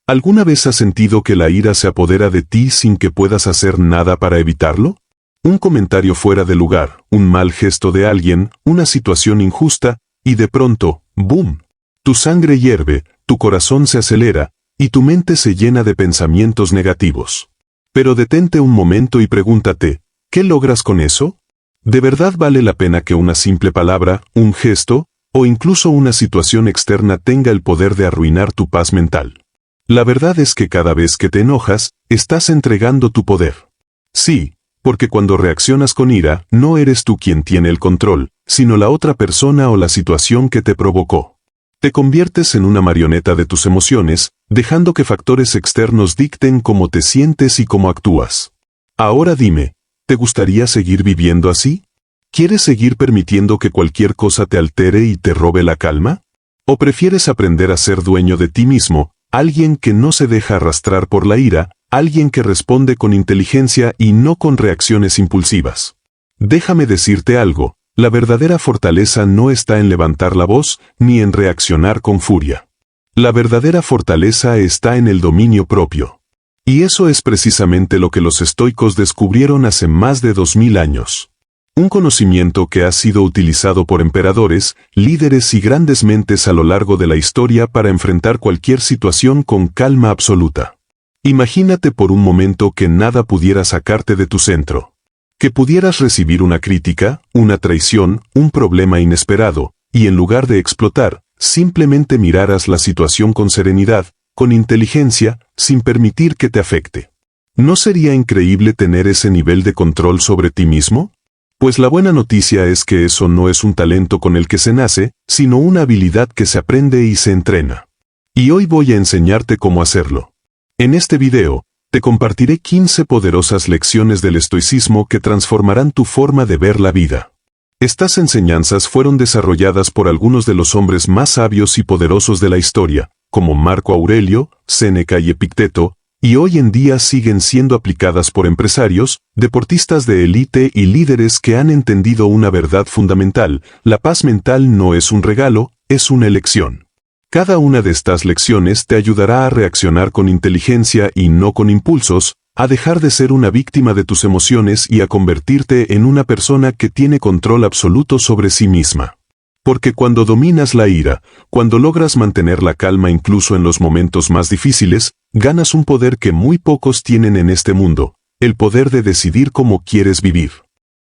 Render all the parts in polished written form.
¿Alguna vez has sentido que la ira se apodera de ti sin que puedas hacer nada para evitarlo? Un comentario fuera de lugar, un mal gesto de alguien, una situación injusta, y de pronto, ¡boom! Tu sangre hierve, tu corazón se acelera, y tu mente se llena de pensamientos negativos. Pero detente un momento y pregúntate, ¿qué logras con eso? ¿De verdad vale la pena que una simple palabra, un gesto, o incluso una situación externa tenga el poder de arruinar tu paz mental? La verdad es que cada vez que te enojas, estás entregando tu poder. Sí, porque cuando reaccionas con ira, no eres tú quien tiene el control, sino la otra persona o la situación que te provocó. Te conviertes en una marioneta de tus emociones, dejando que factores externos dicten cómo te sientes y cómo actúas. Ahora dime, ¿te gustaría seguir viviendo así? ¿Quieres seguir permitiendo que cualquier cosa te altere y te robe la calma? ¿O prefieres aprender a ser dueño de ti mismo, alguien que no se deja arrastrar por la ira, alguien que responde con inteligencia y no con reacciones impulsivas? Déjame decirte algo, la verdadera fortaleza no está en levantar la voz, ni en reaccionar con furia. La verdadera fortaleza está en el dominio propio. Y eso es precisamente lo que los estoicos descubrieron hace más de 2000 años. Un conocimiento que ha sido utilizado por emperadores, líderes y grandes mentes a lo largo de la historia para enfrentar cualquier situación con calma absoluta. Imagínate por un momento que nada pudiera sacarte de tu centro. Que pudieras recibir una crítica, una traición, un problema inesperado, y en lugar de explotar, simplemente miraras la situación con serenidad, con inteligencia, sin permitir que te afecte. ¿No sería increíble tener ese nivel de control sobre ti mismo? Pues la buena noticia es que eso no es un talento con el que se nace, sino una habilidad que se aprende y se entrena. Y hoy voy a enseñarte cómo hacerlo. En este video, te compartiré 15 poderosas lecciones del estoicismo que transformarán tu forma de ver la vida. Estas enseñanzas fueron desarrolladas por algunos de los hombres más sabios y poderosos de la historia, como Marco Aurelio, Séneca y Epicteto, y hoy en día siguen siendo aplicadas por empresarios, deportistas de élite y líderes que han entendido una verdad fundamental: la paz mental no es un regalo, es una elección. Cada una de estas lecciones te ayudará a reaccionar con inteligencia y no con impulsos, a dejar de ser una víctima de tus emociones y a convertirte en una persona que tiene control absoluto sobre sí misma. Porque cuando dominas la ira, cuando logras mantener la calma incluso en los momentos más difíciles, ganas un poder que muy pocos tienen en este mundo, el poder de decidir cómo quieres vivir.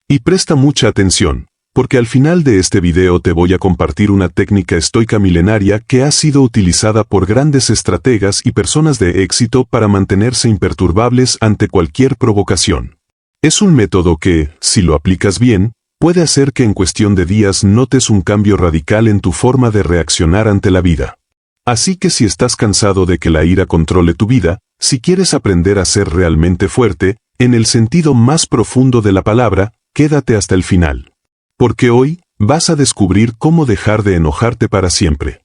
Y presta mucha atención, porque al final de este video te voy a compartir una técnica estoica milenaria que ha sido utilizada por grandes estrategas y personas de éxito para mantenerse imperturbables ante cualquier provocación. Es un método que, si lo aplicas bien, puede hacer que en cuestión de días notes un cambio radical en tu forma de reaccionar ante la vida. Así que si estás cansado de que la ira controle tu vida, si quieres aprender a ser realmente fuerte, en el sentido más profundo de la palabra, quédate hasta el final. Porque hoy, vas a descubrir cómo dejar de enojarte para siempre.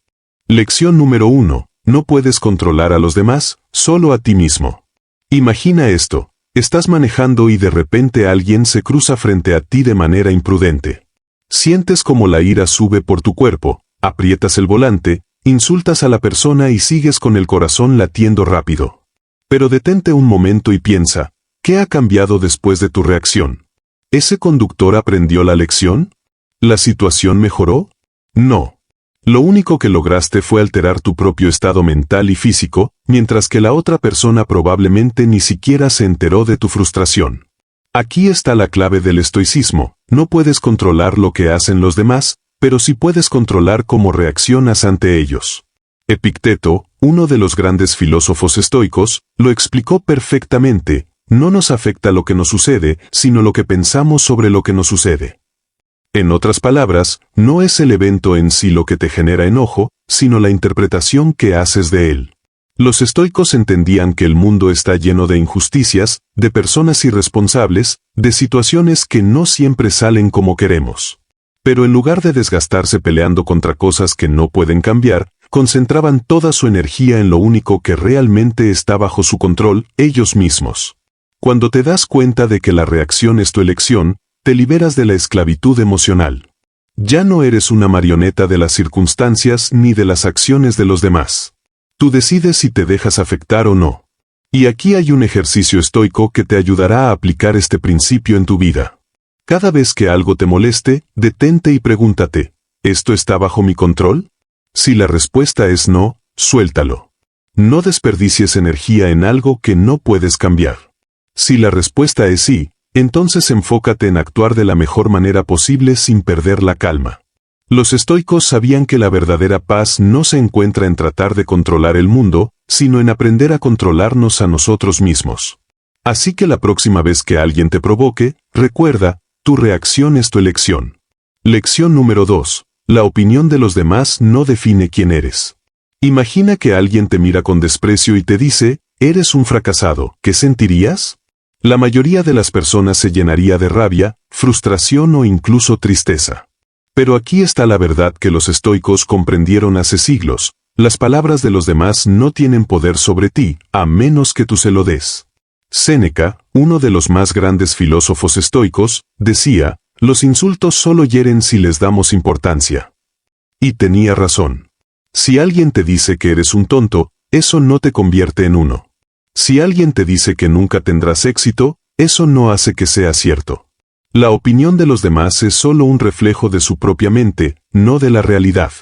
Lección número 1. No puedes controlar a los demás, solo a ti mismo. Imagina esto. Estás manejando y de repente alguien se cruza frente a ti de manera imprudente. Sientes como la ira sube por tu cuerpo, aprietas el volante, insultas a la persona y sigues con el corazón latiendo rápido. Pero detente un momento y piensa, ¿qué ha cambiado después de tu reacción? ¿Ese conductor aprendió la lección? ¿La situación mejoró? No. Lo único que lograste fue alterar tu propio estado mental y físico, mientras que la otra persona probablemente ni siquiera se enteró de tu frustración. Aquí está la clave del estoicismo: no puedes controlar lo que hacen los demás, pero sí puedes controlar cómo reaccionas ante ellos. Epicteto, uno de los grandes filósofos estoicos, lo explicó perfectamente: no nos afecta lo que nos sucede, sino lo que pensamos sobre lo que nos sucede. En otras palabras, no es el evento en sí lo que te genera enojo, sino la interpretación que haces de él. Los estoicos entendían que el mundo está lleno de injusticias, de personas irresponsables, de situaciones que no siempre salen como queremos. Pero en lugar de desgastarse peleando contra cosas que no pueden cambiar, concentraban toda su energía en lo único que realmente está bajo su control: ellos mismos. Cuando te das cuenta de que la reacción es tu elección, te liberas de la esclavitud emocional. Ya no eres una marioneta de las circunstancias ni de las acciones de los demás. Tú decides si te dejas afectar o no. Y aquí hay un ejercicio estoico que te ayudará a aplicar este principio en tu vida. Cada vez que algo te moleste, detente y pregúntate, ¿esto está bajo mi control? Si la respuesta es no, suéltalo. No desperdicies energía en algo que no puedes cambiar. Si la respuesta es sí, entonces enfócate en actuar de la mejor manera posible sin perder la calma. Los estoicos sabían que la verdadera paz no se encuentra en tratar de controlar el mundo, sino en aprender a controlarnos a nosotros mismos. Así que la próxima vez que alguien te provoque, recuerda, tu reacción es tu elección. Lección número 2. La opinión de los demás no define quién eres. Imagina que alguien te mira con desprecio y te dice, eres un fracasado, ¿qué sentirías? La mayoría de las personas se llenaría de rabia, frustración o incluso tristeza. Pero aquí está la verdad que los estoicos comprendieron hace siglos: las palabras de los demás no tienen poder sobre ti, a menos que tú se lo des. Séneca, uno de los más grandes filósofos estoicos, decía, los insultos solo hieren si les damos importancia. Y tenía razón. Si alguien te dice que eres un tonto, eso no te convierte en uno. Si alguien te dice que nunca tendrás éxito, eso no hace que sea cierto. La opinión de los demás es solo un reflejo de su propia mente, no de la realidad.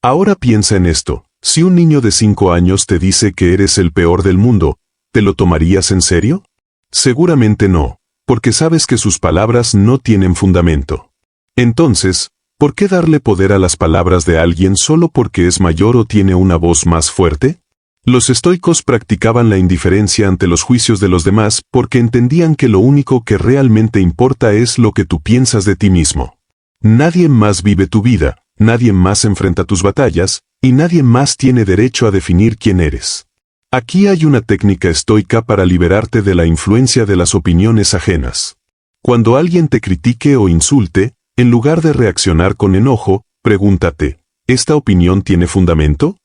Ahora piensa en esto: si un niño de 5 años te dice que eres el peor del mundo, ¿te lo tomarías en serio? Seguramente no, porque sabes que sus palabras no tienen fundamento. Entonces, ¿por qué darle poder a las palabras de alguien solo porque es mayor o tiene una voz más fuerte? Los estoicos practicaban la indiferencia ante los juicios de los demás porque entendían que lo único que realmente importa es lo que tú piensas de ti mismo. Nadie más vive tu vida, nadie más enfrenta tus batallas, y nadie más tiene derecho a definir quién eres. Aquí hay una técnica estoica para liberarte de la influencia de las opiniones ajenas. Cuando alguien te critique o insulte, en lugar de reaccionar con enojo, pregúntate, ¿esta opinión tiene fundamento?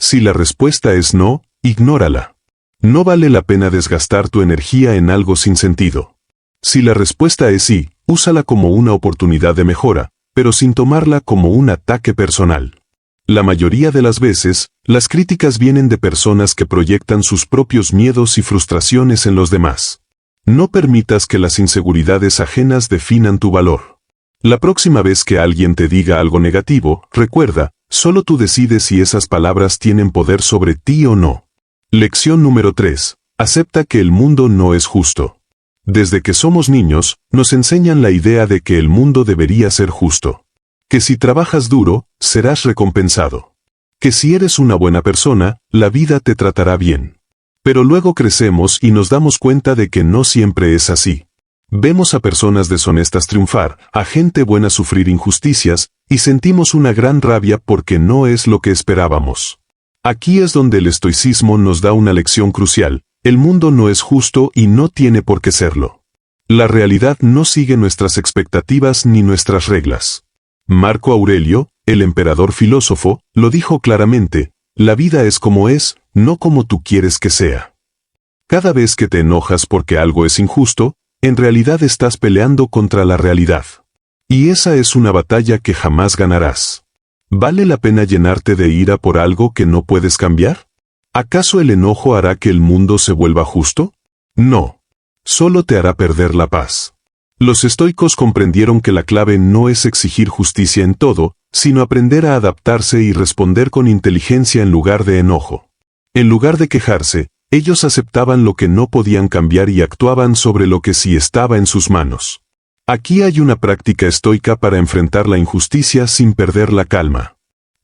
Si la respuesta es no, ignórala. No vale la pena desgastar tu energía en algo sin sentido. Si la respuesta es sí, úsala como una oportunidad de mejora, pero sin tomarla como un ataque personal. La mayoría de las veces, las críticas vienen de personas que proyectan sus propios miedos y frustraciones en los demás. No permitas que las inseguridades ajenas definan tu valor. La próxima vez que alguien te diga algo negativo, recuerda, solo tú decides si esas palabras tienen poder sobre ti o no. Lección número 3. Acepta que el mundo no es justo. Desde que somos niños, nos enseñan la idea de que el mundo debería ser justo. Que si trabajas duro, serás recompensado. Que si eres una buena persona, la vida te tratará bien. Pero luego crecemos y nos damos cuenta de que no siempre es así. Vemos a personas deshonestas triunfar, a gente buena sufrir injusticias, y sentimos una gran rabia porque no es lo que esperábamos. Aquí es donde el estoicismo nos da una lección crucial: el mundo no es justo y no tiene por qué serlo. La realidad no sigue nuestras expectativas ni nuestras reglas. Marco Aurelio, el emperador filósofo, lo dijo claramente: la vida es como es, no como tú quieres que sea. Cada vez que te enojas porque algo es injusto, en realidad estás peleando contra la realidad. Y esa es una batalla que jamás ganarás. ¿Vale la pena llenarte de ira por algo que no puedes cambiar? ¿Acaso el enojo hará que el mundo se vuelva justo? No. Solo te hará perder la paz. Los estoicos comprendieron que la clave no es exigir justicia en todo, sino aprender a adaptarse y responder con inteligencia en lugar de enojo. En lugar de quejarse, ellos aceptaban lo que no podían cambiar y actuaban sobre lo que sí estaba en sus manos. Aquí hay una práctica estoica para enfrentar la injusticia sin perder la calma.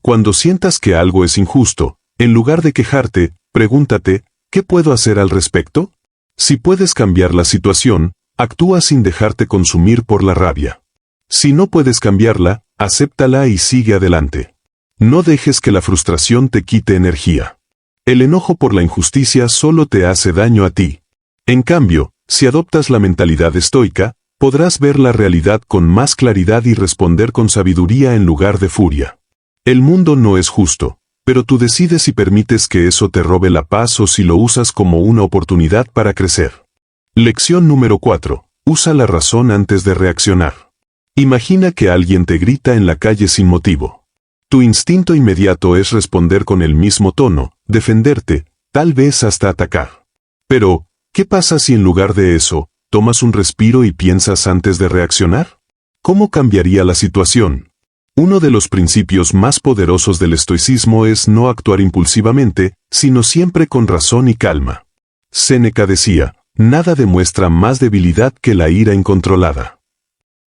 Cuando sientas que algo es injusto, en lugar de quejarte, pregúntate, ¿qué puedo hacer al respecto? Si puedes cambiar la situación, actúa sin dejarte consumir por la rabia. Si no puedes cambiarla, acéptala y sigue adelante. No dejes que la frustración te quite energía. El enojo por la injusticia solo te hace daño a ti. En cambio, si adoptas la mentalidad estoica, podrás ver la realidad con más claridad y responder con sabiduría en lugar de furia. El mundo no es justo, pero tú decides si permites que eso te robe la paz o si lo usas como una oportunidad para crecer. Lección número 4. Usa la razón antes de reaccionar. Imagina que alguien te grita en la calle sin motivo. Tu instinto inmediato es responder con el mismo tono, defenderte, tal vez hasta atacar. Pero, ¿qué pasa si en lugar de eso, tomas un respiro y piensas antes de reaccionar? ¿Cómo cambiaría la situación? Uno de los principios más poderosos del estoicismo es no actuar impulsivamente, sino siempre con razón y calma. Séneca decía, nada demuestra más debilidad que la ira incontrolada.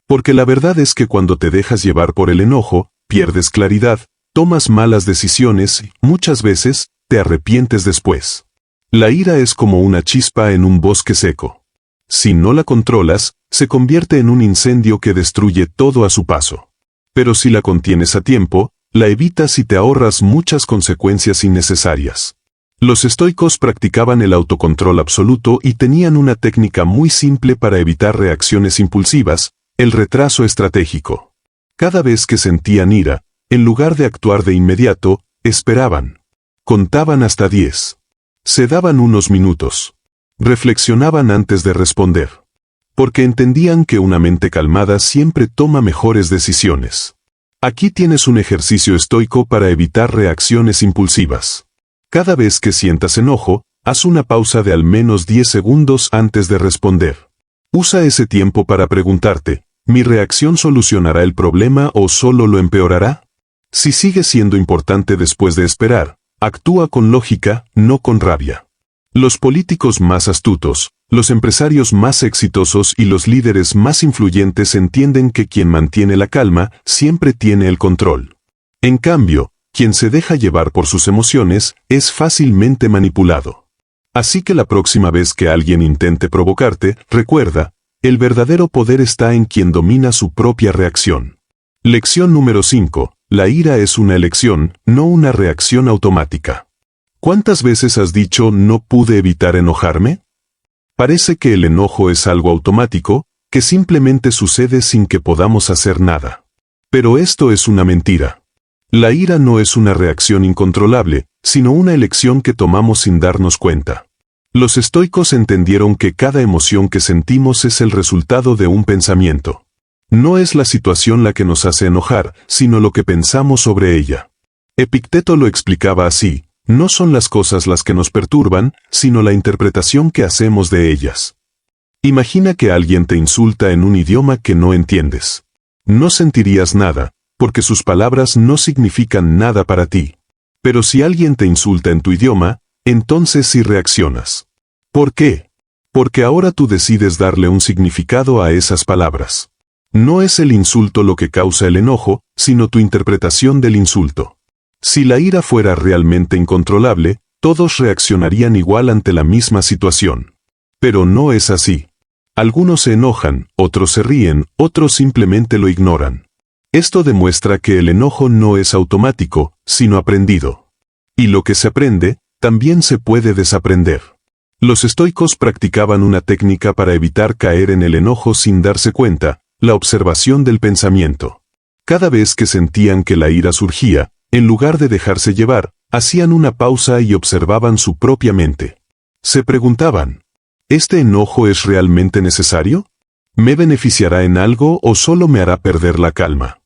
Porque la verdad es que cuando te dejas llevar por el enojo, pierdes claridad, tomas malas decisiones y, muchas veces, te arrepientes después. La ira es como una chispa en un bosque seco. Si no la controlas, se convierte en un incendio que destruye todo a su paso. Pero si la contienes a tiempo, la evitas y te ahorras muchas consecuencias innecesarias. Los estoicos practicaban el autocontrol absoluto y tenían una técnica muy simple para evitar reacciones impulsivas, el retraso estratégico. Cada vez que sentían ira, en lugar de actuar de inmediato, esperaban. Contaban hasta 10. Se daban unos minutos. Reflexionaban antes de responder. Porque entendían que una mente calmada siempre toma mejores decisiones. Aquí tienes un ejercicio estoico para evitar reacciones impulsivas. Cada vez que sientas enojo, haz una pausa de al menos 10 segundos antes de responder. Usa ese tiempo para preguntarte, ¿mi reacción solucionará el problema o solo lo empeorará? Si sigue siendo importante después de esperar, actúa con lógica, no con rabia. Los políticos más astutos, los empresarios más exitosos y los líderes más influyentes entienden que quien mantiene la calma siempre tiene el control. En cambio, quien se deja llevar por sus emociones es fácilmente manipulado. Así que la próxima vez que alguien intente provocarte, recuerda, el verdadero poder está en quien domina su propia reacción. Lección número 5. La ira es una elección, no una reacción automática. ¿Cuántas veces has dicho no pude evitar enojarme? Parece que el enojo es algo automático, que simplemente sucede sin que podamos hacer nada. Pero esto es una mentira. La ira no es una reacción incontrolable, sino una elección que tomamos sin darnos cuenta. Los estoicos entendieron que cada emoción que sentimos es el resultado de un pensamiento. No es la situación la que nos hace enojar, sino lo que pensamos sobre ella. Epicteto lo explicaba así. No son las cosas las que nos perturban, sino la interpretación que hacemos de ellas. Imagina que alguien te insulta en un idioma que no entiendes. No sentirías nada, porque sus palabras no significan nada para ti. Pero si alguien te insulta en tu idioma, entonces sí reaccionas. ¿Por qué? Porque ahora tú decides darle un significado a esas palabras. No es el insulto lo que causa el enojo, sino tu interpretación del insulto. Si la ira fuera realmente incontrolable, todos reaccionarían igual ante la misma situación. Pero no es así. Algunos se enojan, otros se ríen, otros simplemente lo ignoran. Esto demuestra que el enojo no es automático, sino aprendido. Y lo que se aprende, también se puede desaprender. Los estoicos practicaban una técnica para evitar caer en el enojo sin darse cuenta, la observación del pensamiento. Cada vez que sentían que la ira surgía, en lugar de dejarse llevar, hacían una pausa y observaban su propia mente. Se preguntaban, ¿este enojo es realmente necesario? ¿Me beneficiará en algo o solo me hará perder la calma?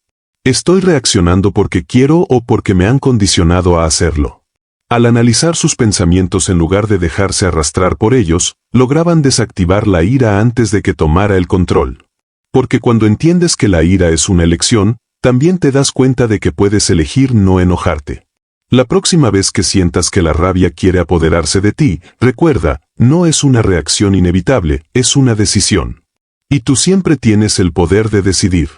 ¿Estoy reaccionando porque quiero o porque me han condicionado a hacerlo? Al analizar sus pensamientos en lugar de dejarse arrastrar por ellos, lograban desactivar la ira antes de que tomara el control. Porque cuando entiendes que la ira es una elección, también te das cuenta de que puedes elegir no enojarte. La próxima vez que sientas que la rabia quiere apoderarse de ti, recuerda, no es una reacción inevitable, es una decisión. Y tú siempre tienes el poder de decidir.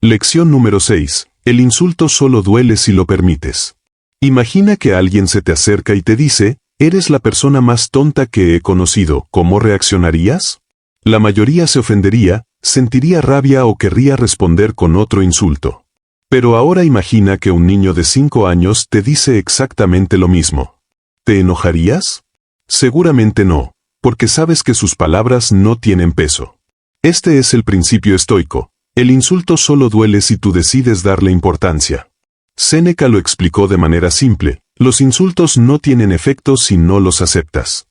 Lección número 6. El insulto solo duele si lo permites. Imagina que alguien se te acerca y te dice, eres la persona más tonta que he conocido, ¿cómo reaccionarías? La mayoría se ofendería, sentiría rabia o querría responder con otro insulto. Pero ahora imagina que un niño de 5 años te dice exactamente lo mismo. ¿Te enojarías? Seguramente no, porque sabes que sus palabras no tienen peso. Este es el principio estoico. El insulto solo duele si tú decides darle importancia. Séneca lo explicó de manera simple. Los insultos no tienen efecto si no los aceptas.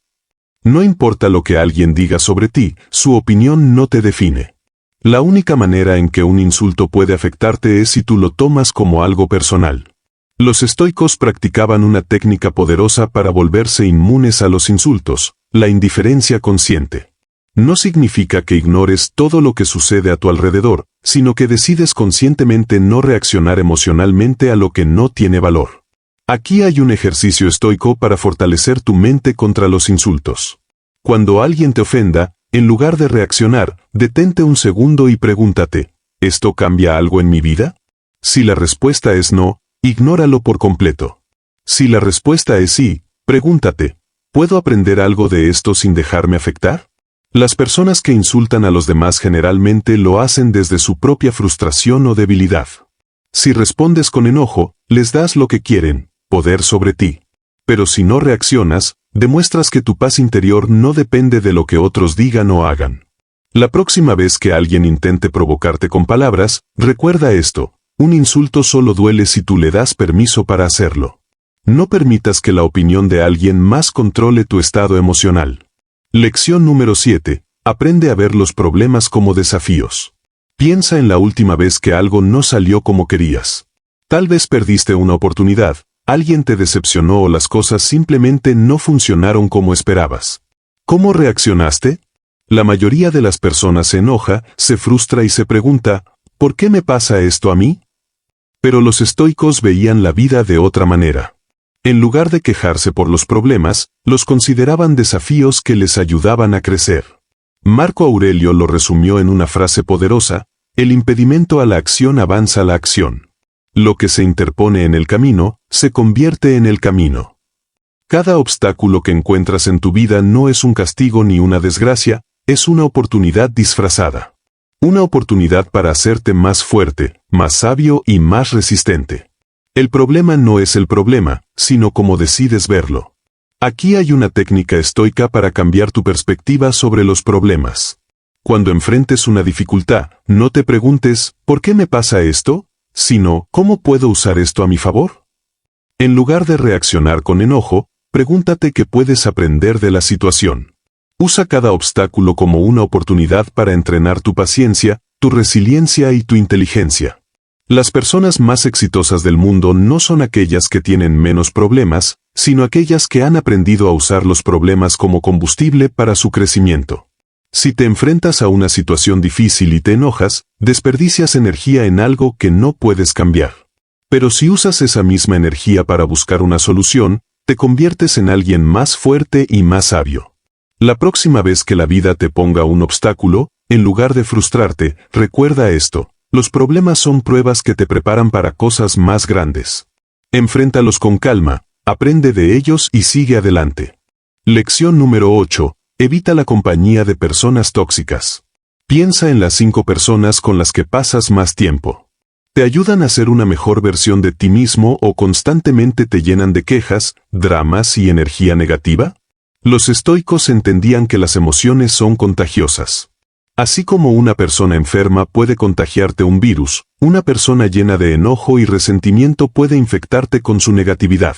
No importa lo que alguien diga sobre ti, su opinión no te define. La única manera en que un insulto puede afectarte es si tú lo tomas como algo personal. Los estoicos practicaban una técnica poderosa para volverse inmunes a los insultos, la indiferencia consciente. No significa que ignores todo lo que sucede a tu alrededor, sino que decides conscientemente no reaccionar emocionalmente a lo que no tiene valor. Aquí hay un ejercicio estoico para fortalecer tu mente contra los insultos. Cuando alguien te ofenda, en lugar de reaccionar, detente un segundo y pregúntate, ¿esto cambia algo en mi vida? Si la respuesta es no, ignóralo por completo. Si la respuesta es sí, pregúntate, ¿puedo aprender algo de esto sin dejarme afectar? Las personas que insultan a los demás generalmente lo hacen desde su propia frustración o debilidad. Si respondes con enojo, les das lo que quieren, poder sobre ti. Pero si no reaccionas, demuestras que tu paz interior no depende de lo que otros digan o hagan. La próxima vez que alguien intente provocarte con palabras, recuerda esto, un insulto solo duele si tú le das permiso para hacerlo. No permitas que la opinión de alguien más controle tu estado emocional. Lección número 7. Aprende a ver los problemas como desafíos. Piensa en la última vez que algo no salió como querías. Tal vez perdiste una oportunidad, alguien te decepcionó o las cosas simplemente no funcionaron como esperabas. ¿Cómo reaccionaste? La mayoría de las personas se enoja, se frustra y se pregunta, ¿por qué me pasa esto a mí? Pero los estoicos veían la vida de otra manera. En lugar de quejarse por los problemas, los consideraban desafíos que les ayudaban a crecer. Marco Aurelio lo resumió en una frase poderosa, el impedimento a la acción avanza la acción. Lo que se interpone en el camino, se convierte en el camino. Cada obstáculo que encuentras en tu vida no es un castigo ni una desgracia, es una oportunidad disfrazada. Una oportunidad para hacerte más fuerte, más sabio y más resistente. El problema no es el problema, sino cómo decides verlo. Aquí hay una técnica estoica para cambiar tu perspectiva sobre los problemas. Cuando enfrentes una dificultad, no te preguntes, ¿por qué me pasa esto?, sino, ¿cómo puedo usar esto a mi favor? En lugar de reaccionar con enojo, pregúntate qué puedes aprender de la situación. Usa cada obstáculo como una oportunidad para entrenar tu paciencia, tu resiliencia y tu inteligencia. Las personas más exitosas del mundo no son aquellas que tienen menos problemas, sino aquellas que han aprendido a usar los problemas como combustible para su crecimiento. Si te enfrentas a una situación difícil y te enojas, desperdicias energía en algo que no puedes cambiar. Pero si usas esa misma energía para buscar una solución, te conviertes en alguien más fuerte y más sabio. La próxima vez que la vida te ponga un obstáculo, en lugar de frustrarte, recuerda esto. Los problemas son pruebas que te preparan para cosas más grandes. Enfréntalos con calma, aprende de ellos y sigue adelante. Lección número 8. Evita la compañía de personas tóxicas. Piensa en las 5 personas con las que pasas más tiempo. ¿Te ayudan a ser una mejor versión de ti mismo o constantemente te llenan de quejas, dramas y energía negativa? Los estoicos entendían que las emociones son contagiosas. Así como una persona enferma puede contagiarte un virus, una persona llena de enojo y resentimiento puede infectarte con su negatividad.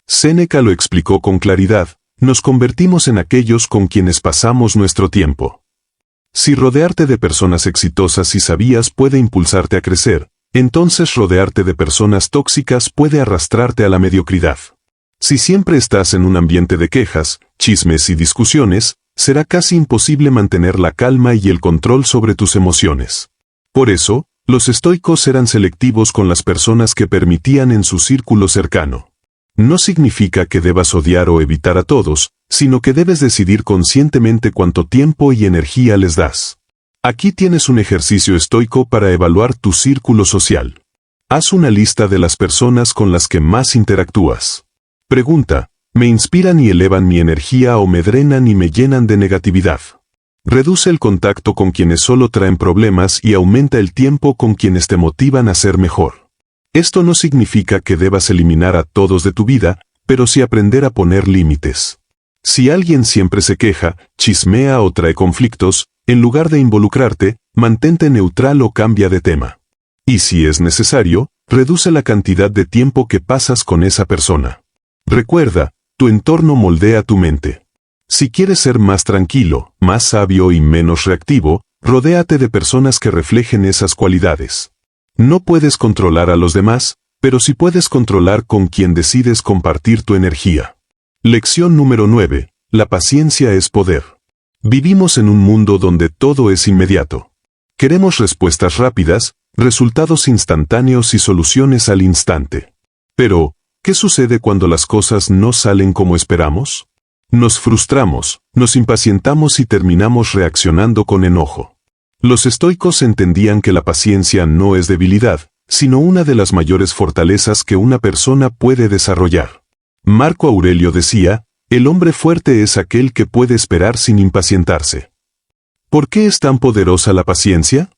Séneca lo explicó con claridad, nos convertimos en aquellos con quienes pasamos nuestro tiempo. Si rodearte de personas exitosas y sabias puede impulsarte a crecer, entonces rodearte de personas tóxicas puede arrastrarte a la mediocridad. Si siempre estás en un ambiente de quejas, chismes y discusiones, será casi imposible mantener la calma y el control sobre tus emociones. Por eso, los estoicos eran selectivos con las personas que permitían en su círculo cercano. No significa que debas odiar o evitar a todos, sino que debes decidir conscientemente cuánto tiempo y energía les das. Aquí tienes un ejercicio estoico para evaluar tu círculo social. Haz una lista de las personas con las que más interactúas. Pregunta, ¿me inspiran y elevan mi energía o me drenan y me llenan de negatividad? Reduce el contacto con quienes solo traen problemas y aumenta el tiempo con quienes te motivan a ser mejor. Esto no significa que debas eliminar a todos de tu vida, pero sí aprender a poner límites. Si alguien siempre se queja, chismea o trae conflictos, en lugar de involucrarte, mantente neutral o cambia de tema. Y si es necesario, reduce la cantidad de tiempo que pasas con esa persona. Recuerda, tu entorno moldea tu mente. Si quieres ser más tranquilo, más sabio y menos reactivo, rodéate de personas que reflejen esas cualidades. No puedes controlar a los demás, pero sí puedes controlar con quién decides compartir tu energía. Lección número 9. La paciencia es poder. Vivimos en un mundo donde todo es inmediato. Queremos respuestas rápidas, resultados instantáneos y soluciones al instante. Pero, ¿qué sucede cuando las cosas no salen como esperamos? Nos frustramos, nos impacientamos y terminamos reaccionando con enojo. Los estoicos entendían que la paciencia no es debilidad, sino una de las mayores fortalezas que una persona puede desarrollar. Marco Aurelio decía, el hombre fuerte es aquel que puede esperar sin impacientarse. ¿Por qué es tan poderosa la paciencia?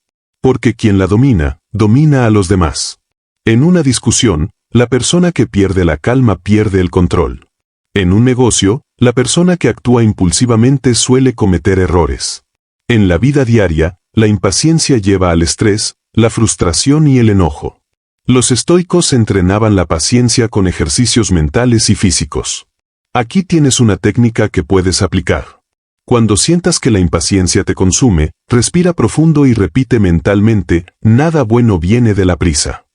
Porque quien la domina, domina a los demás. En una discusión, la persona que pierde la calma pierde el control. En un negocio, la persona que actúa impulsivamente suele cometer errores. En la vida diaria, la impaciencia lleva al estrés, la frustración y el enojo. Los estoicos entrenaban la paciencia con ejercicios mentales y físicos. Aquí tienes una técnica que puedes aplicar. Cuando sientas que la impaciencia te consume, respira profundo y repite mentalmente, nada bueno viene de la prisa.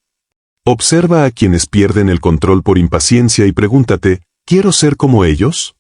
Observa a quienes pierden el control por impaciencia y pregúntate, ¿quiero ser como ellos?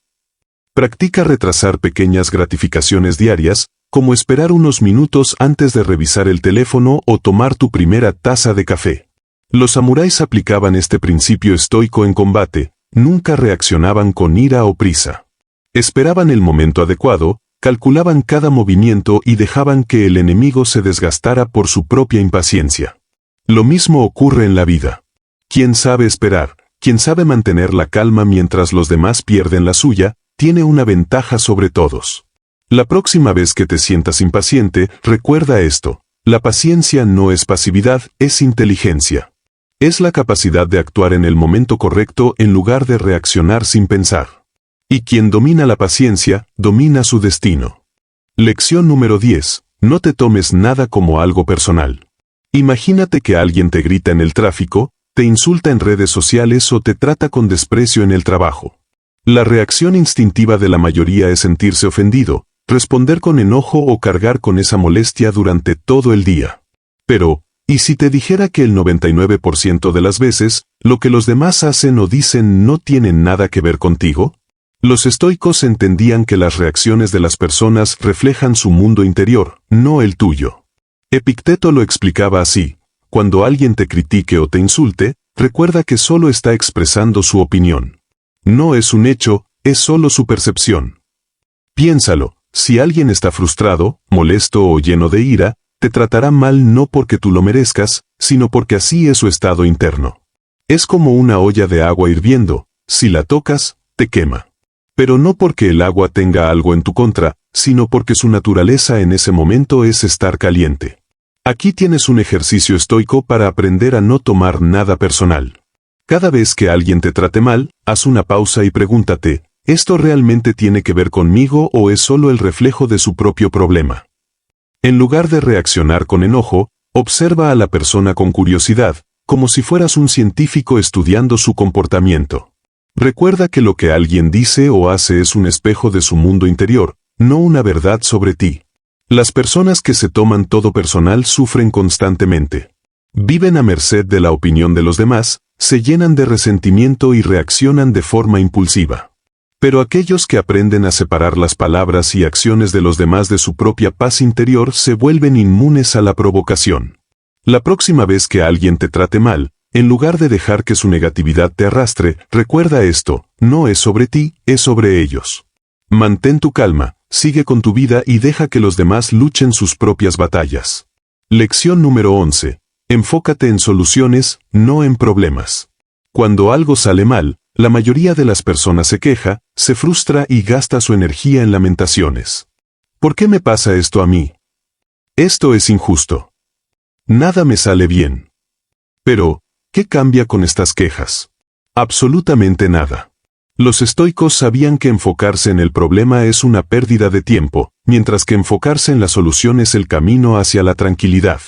Practica retrasar pequeñas gratificaciones diarias, como esperar unos minutos antes de revisar el teléfono o tomar tu primera taza de café. Los samuráis aplicaban este principio estoico en combate, nunca reaccionaban con ira o prisa. Esperaban el momento adecuado, calculaban cada movimiento y dejaban que el enemigo se desgastara por su propia impaciencia. Lo mismo ocurre en la vida. Quien sabe esperar, quien sabe mantener la calma mientras los demás pierden la suya, tiene una ventaja sobre todos. La próxima vez que te sientas impaciente, recuerda esto. La paciencia no es pasividad, es inteligencia. Es la capacidad de actuar en el momento correcto en lugar de reaccionar sin pensar. Y quien domina la paciencia, domina su destino. Lección número 10. No te tomes nada como algo personal. Imagínate que alguien te grita en el tráfico, te insulta en redes sociales o te trata con desprecio en el trabajo. La reacción instintiva de la mayoría es sentirse ofendido, responder con enojo o cargar con esa molestia durante todo el día. Pero, ¿y si te dijera que el 99% de las veces, lo que los demás hacen o dicen no tienen nada que ver contigo? Los estoicos entendían que las reacciones de las personas reflejan su mundo interior, no el tuyo. Epicteto lo explicaba así: cuando alguien te critique o te insulte, recuerda que solo está expresando su opinión. No es un hecho, es solo su percepción. Piénsalo, si alguien está frustrado, molesto o lleno de ira, te tratará mal no porque tú lo merezcas, sino porque así es su estado interno. Es como una olla de agua hirviendo, si la tocas, te quema. Pero no porque el agua tenga algo en tu contra, sino porque su naturaleza en ese momento es estar caliente. Aquí tienes un ejercicio estoico para aprender a no tomar nada personal. Cada vez que alguien te trate mal, haz una pausa y pregúntate, ¿esto realmente tiene que ver conmigo o es solo el reflejo de su propio problema? En lugar de reaccionar con enojo, observa a la persona con curiosidad, como si fueras un científico estudiando su comportamiento. Recuerda que lo que alguien dice o hace es un espejo de su mundo interior, no una verdad sobre ti. Las personas que se toman todo personal sufren constantemente. Viven a merced de la opinión de los demás, se llenan de resentimiento y reaccionan de forma impulsiva. Pero aquellos que aprenden a separar las palabras y acciones de los demás de su propia paz interior se vuelven inmunes a la provocación. La próxima vez que alguien te trate mal, en lugar de dejar que su negatividad te arrastre, recuerda esto: no es sobre ti, es sobre ellos. Mantén tu calma, sigue con tu vida y deja que los demás luchen sus propias batallas. Lección número 11. Enfócate en soluciones, no en problemas. Cuando algo sale mal, la mayoría de las personas se queja, se frustra y gasta su energía en lamentaciones. ¿Por qué me pasa esto a mí? Esto es injusto. Nada me sale bien. Pero, ¿qué cambia con estas quejas? Absolutamente nada. Los estoicos sabían que enfocarse en el problema es una pérdida de tiempo, mientras que enfocarse en la solución es el camino hacia la tranquilidad.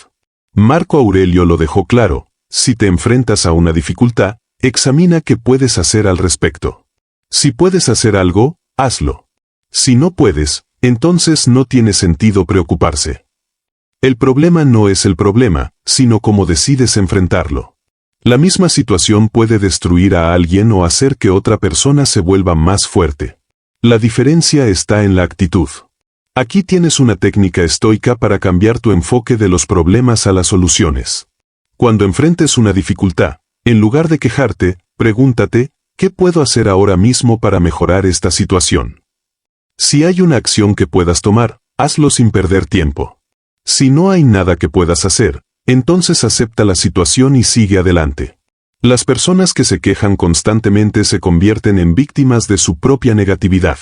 Marco Aurelio lo dejó claro: si te enfrentas a una dificultad, examina qué puedes hacer al respecto. Si puedes hacer algo, hazlo. Si no puedes, entonces no tiene sentido preocuparse. El problema no es el problema, sino cómo decides enfrentarlo. La misma situación puede destruir a alguien o hacer que otra persona se vuelva más fuerte. La diferencia está en la actitud. Aquí tienes una técnica estoica para cambiar tu enfoque de los problemas a las soluciones. Cuando enfrentes una dificultad, en lugar de quejarte, pregúntate, ¿qué puedo hacer ahora mismo para mejorar esta situación? Si hay una acción que puedas tomar, hazlo sin perder tiempo. Si no hay nada que puedas hacer, entonces acepta la situación y sigue adelante. Las personas que se quejan constantemente se convierten en víctimas de su propia negatividad.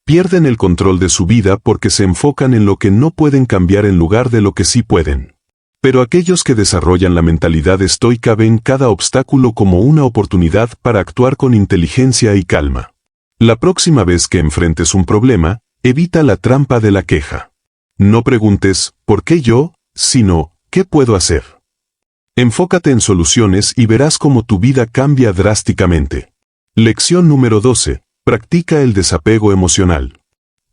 Pierden el control de su vida porque se enfocan en lo que no pueden cambiar en lugar de lo que sí pueden. Pero aquellos que desarrollan la mentalidad estoica ven cada obstáculo como una oportunidad para actuar con inteligencia y calma. La próxima vez que enfrentes un problema, evita la trampa de la queja. No preguntes, ¿por qué yo?, sino, ¿qué puedo hacer? Enfócate en soluciones y verás cómo tu vida cambia drásticamente. Lección número 12. Practica el desapego emocional.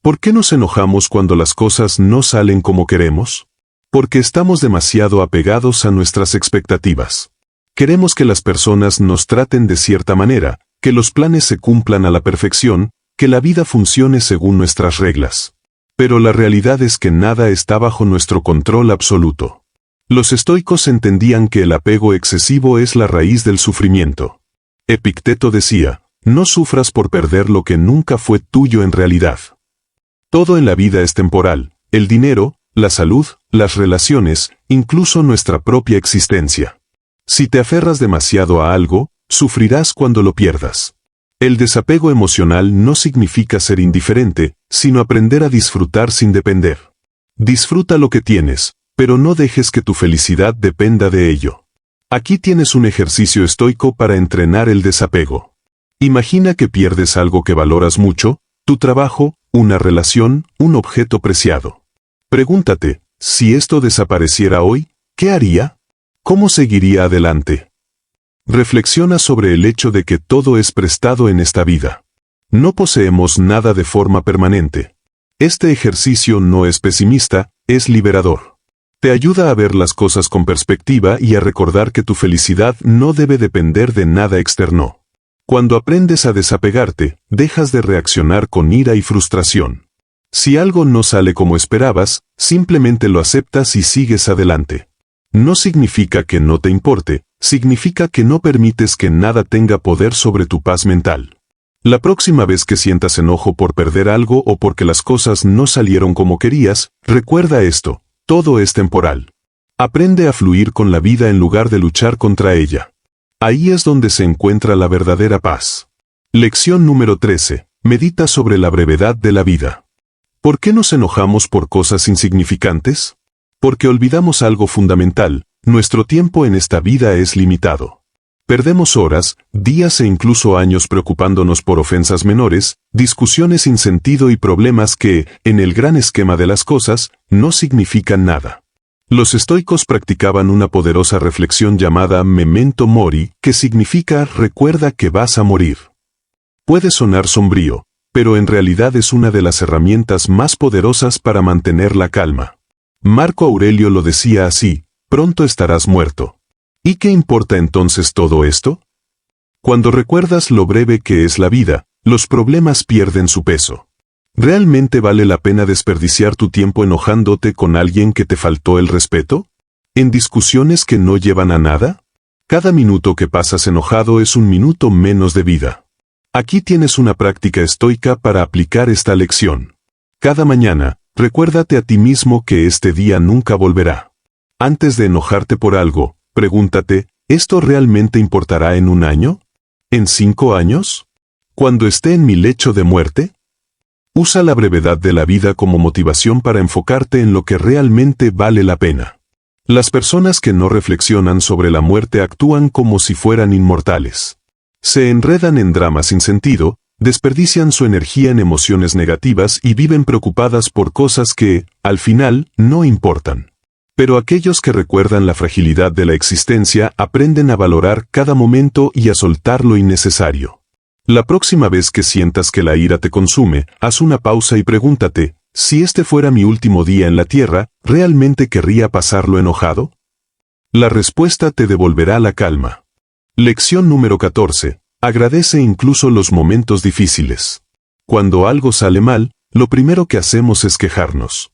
¿Por qué nos enojamos cuando las cosas no salen como queremos? Porque estamos demasiado apegados a nuestras expectativas. Queremos que las personas nos traten de cierta manera, que los planes se cumplan a la perfección, que la vida funcione según nuestras reglas. Pero la realidad es que nada está bajo nuestro control absoluto. Los estoicos entendían que el apego excesivo es la raíz del sufrimiento. Epicteto decía, no sufras por perder lo que nunca fue tuyo en realidad. Todo en la vida es temporal, el dinero, la salud, las relaciones, incluso nuestra propia existencia. Si te aferras demasiado a algo, sufrirás cuando lo pierdas. El desapego emocional no significa ser indiferente, sino aprender a disfrutar sin depender. Disfruta lo que tienes, pero no dejes que tu felicidad dependa de ello. Aquí tienes un ejercicio estoico para entrenar el desapego. Imagina que pierdes algo que valoras mucho, tu trabajo, una relación, un objeto preciado. Pregúntate, si esto desapareciera hoy, ¿qué haría? ¿Cómo seguiría adelante? Reflexiona sobre el hecho de que todo es prestado en esta vida. No poseemos nada de forma permanente. Este ejercicio no es pesimista, es liberador. Te ayuda a ver las cosas con perspectiva y a recordar que tu felicidad no debe depender de nada externo. Cuando aprendes a desapegarte, dejas de reaccionar con ira y frustración. Si algo no sale como esperabas, simplemente lo aceptas y sigues adelante. No significa que no te importe, significa que no permites que nada tenga poder sobre tu paz mental. La próxima vez que sientas enojo por perder algo o porque las cosas no salieron como querías, recuerda esto. Todo es temporal. Aprende a fluir con la vida en lugar de luchar contra ella. Ahí es donde se encuentra la verdadera paz. Lección número 13. Medita sobre la brevedad de la vida. ¿Por qué nos enojamos por cosas insignificantes? Porque olvidamos algo fundamental, nuestro tiempo en esta vida es limitado. Perdemos horas, días e incluso años preocupándonos por ofensas menores, discusiones sin sentido y problemas que, en el gran esquema de las cosas, no significan nada. Los estoicos practicaban una poderosa reflexión llamada memento mori, que significa recuerda que vas a morir. Puede sonar sombrío, pero en realidad es una de las herramientas más poderosas para mantener la calma. Marco Aurelio lo decía así, pronto estarás muerto. ¿Y qué importa entonces todo esto? Cuando recuerdas lo breve que es la vida, los problemas pierden su peso. ¿Realmente vale la pena desperdiciar tu tiempo enojándote con alguien que te faltó el respeto? ¿En discusiones que no llevan a nada? Cada minuto que pasas enojado es un minuto menos de vida. Aquí tienes una práctica estoica para aplicar esta lección. Cada mañana, recuérdate a ti mismo que este día nunca volverá. Antes de enojarte por algo, pregúntate, ¿esto realmente importará en 1 año? ¿En 5 años? ¿Cuando esté en mi lecho de muerte? Usa la brevedad de la vida como motivación para enfocarte en lo que realmente vale la pena. Las personas que no reflexionan sobre la muerte actúan como si fueran inmortales. Se enredan en dramas sin sentido, desperdician su energía en emociones negativas y viven preocupadas por cosas que, al final, no importan. Pero aquellos que recuerdan la fragilidad de la existencia aprenden a valorar cada momento y a soltar lo innecesario. La próxima vez que sientas que la ira te consume, haz una pausa y pregúntate, si este fuera mi último día en la tierra, ¿realmente querría pasarlo enojado? La respuesta te devolverá la calma. Lección número 14. Agradece incluso los momentos difíciles. Cuando algo sale mal, lo primero que hacemos es quejarnos.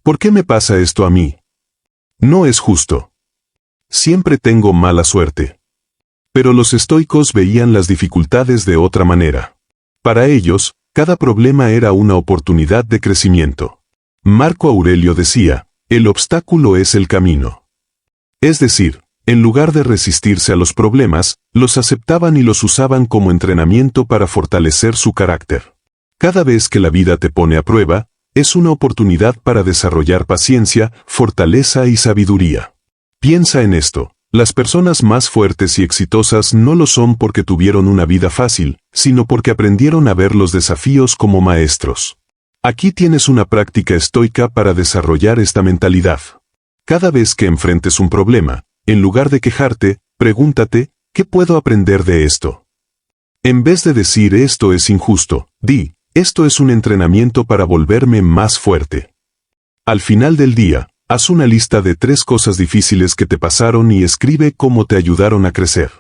¿Por qué me pasa esto a mí? No es justo. Siempre tengo mala suerte. Pero los estoicos veían las dificultades de otra manera. Para ellos, cada problema era una oportunidad de crecimiento. Marco Aurelio decía, el obstáculo es el camino. Es decir, en lugar de resistirse a los problemas, los aceptaban y los usaban como entrenamiento para fortalecer su carácter. Cada vez que la vida te pone a prueba, es una oportunidad para desarrollar paciencia, fortaleza y sabiduría. Piensa en esto. Las personas más fuertes y exitosas no lo son porque tuvieron una vida fácil, sino porque aprendieron a ver los desafíos como maestros. Aquí tienes una práctica estoica para desarrollar esta mentalidad. Cada vez que enfrentes un problema, en lugar de quejarte, pregúntate, ¿qué puedo aprender de esto? En vez de decir esto es injusto, di, esto es un entrenamiento para volverme más fuerte. Al final del día, haz una lista de 3 cosas difíciles que te pasaron y escribe cómo te ayudaron a crecer.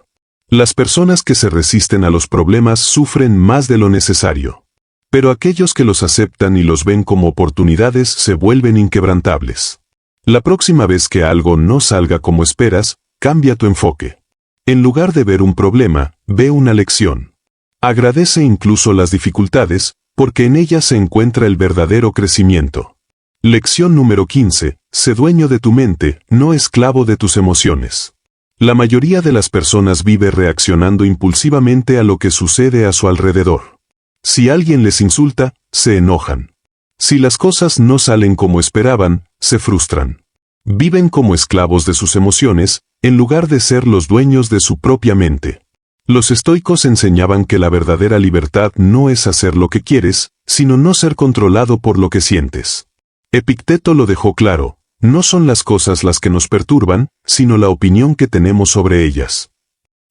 Las personas que se resisten a los problemas sufren más de lo necesario. Pero aquellos que los aceptan y los ven como oportunidades se vuelven inquebrantables. La próxima vez que algo no salga como esperas, cambia tu enfoque. En lugar de ver un problema, ve una lección. Agradece incluso las dificultades, porque en ellas se encuentra el verdadero crecimiento. Lección número 15. Sé dueño de tu mente, no esclavo de tus emociones. La mayoría de las personas vive reaccionando impulsivamente a lo que sucede a su alrededor. Si alguien les insulta, se enojan. Si las cosas no salen como esperaban, se frustran. Viven como esclavos de sus emociones, en lugar de ser los dueños de su propia mente. Los estoicos enseñaban que la verdadera libertad no es hacer lo que quieres, sino no ser controlado por lo que sientes. Epicteto lo dejó claro, no son las cosas las que nos perturban, sino la opinión que tenemos sobre ellas.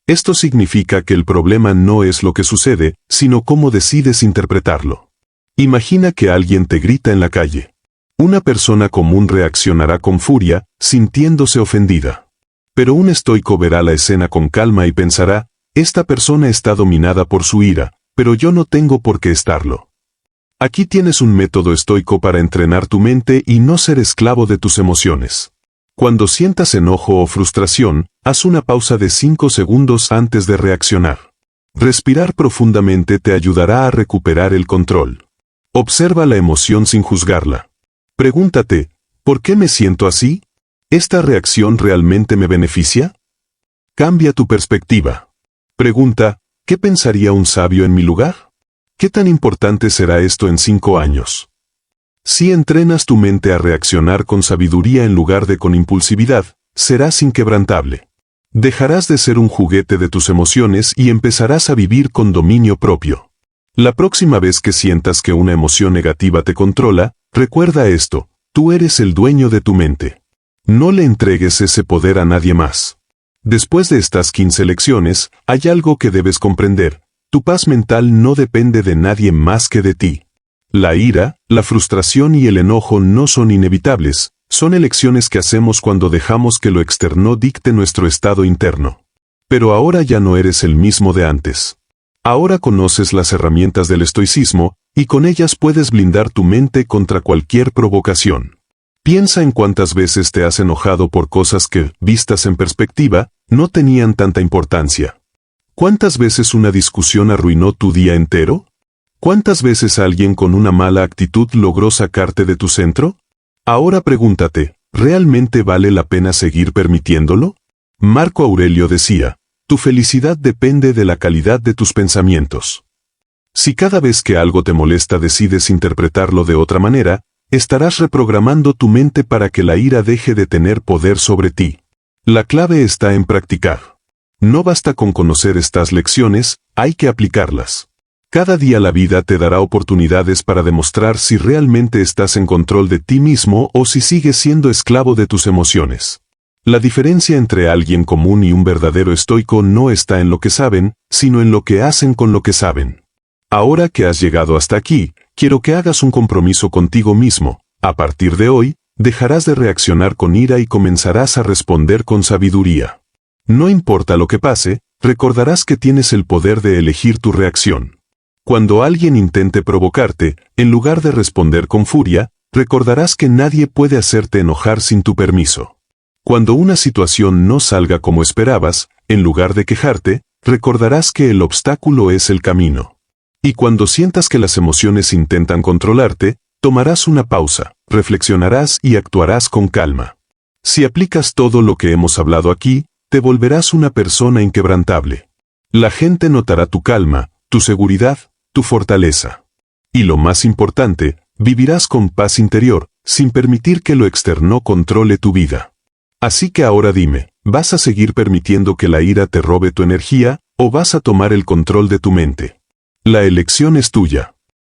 Esto significa que el problema no es lo que sucede, sino cómo decides interpretarlo. Imagina que alguien te grita en la calle. Una persona común reaccionará con furia, sintiéndose ofendida. Pero un estoico verá la escena con calma y pensará, esta persona está dominada por su ira, pero yo no tengo por qué estarlo. Aquí tienes un método estoico para entrenar tu mente y no ser esclavo de tus emociones. Cuando sientas enojo o frustración, haz una pausa de 5 segundos antes de reaccionar. Respirar profundamente te ayudará a recuperar el control. Observa la emoción sin juzgarla. Pregúntate, ¿por qué me siento así? ¿Esta reacción realmente me beneficia? Cambia tu perspectiva. Pregunta, ¿qué pensaría un sabio en mi lugar? ¿Qué tan importante será esto en 5 años? Si entrenas tu mente a reaccionar con sabiduría en lugar de con impulsividad, serás inquebrantable. Dejarás de ser un juguete de tus emociones y empezarás a vivir con dominio propio. La próxima vez que sientas que una emoción negativa te controla, recuerda esto, tú eres el dueño de tu mente. No le entregues ese poder a nadie más. Después de estas 15 lecciones, hay algo que debes comprender. Tu paz mental no depende de nadie más que de ti. La ira, la frustración y el enojo no son inevitables, son elecciones que hacemos cuando dejamos que lo externo dicte nuestro estado interno. Pero ahora ya no eres el mismo de antes. Ahora conoces las herramientas del estoicismo, y con ellas puedes blindar tu mente contra cualquier provocación. Piensa en cuántas veces te has enojado por cosas que, vistas en perspectiva, no tenían tanta importancia. ¿Cuántas veces una discusión arruinó tu día entero? ¿Cuántas veces alguien con una mala actitud logró sacarte de tu centro? Ahora pregúntate, ¿realmente vale la pena seguir permitiéndolo? Marco Aurelio decía, tu felicidad depende de la calidad de tus pensamientos. Si cada vez que algo te molesta decides interpretarlo de otra manera, estarás reprogramando tu mente para que la ira deje de tener poder sobre ti. La clave está en practicar. No basta con conocer estas lecciones, hay que aplicarlas. Cada día la vida te dará oportunidades para demostrar si realmente estás en control de ti mismo o si sigues siendo esclavo de tus emociones. La diferencia entre alguien común y un verdadero estoico no está en lo que saben, sino en lo que hacen con lo que saben. Ahora que has llegado hasta aquí, quiero que hagas un compromiso contigo mismo. A partir de hoy, dejarás de reaccionar con ira y comenzarás a responder con sabiduría. No importa lo que pase, recordarás que tienes el poder de elegir tu reacción. Cuando alguien intente provocarte, en lugar de responder con furia, recordarás que nadie puede hacerte enojar sin tu permiso. Cuando una situación no salga como esperabas, en lugar de quejarte, recordarás que el obstáculo es el camino. Y cuando sientas que las emociones intentan controlarte, tomarás una pausa, reflexionarás y actuarás con calma. Si aplicas todo lo que hemos hablado aquí, te volverás una persona inquebrantable. La gente notará tu calma, tu seguridad, tu fortaleza. Y lo más importante, vivirás con paz interior, sin permitir que lo externo controle tu vida. Así que ahora dime, ¿vas a seguir permitiendo que la ira te robe tu energía, o vas a tomar el control de tu mente? La elección es tuya.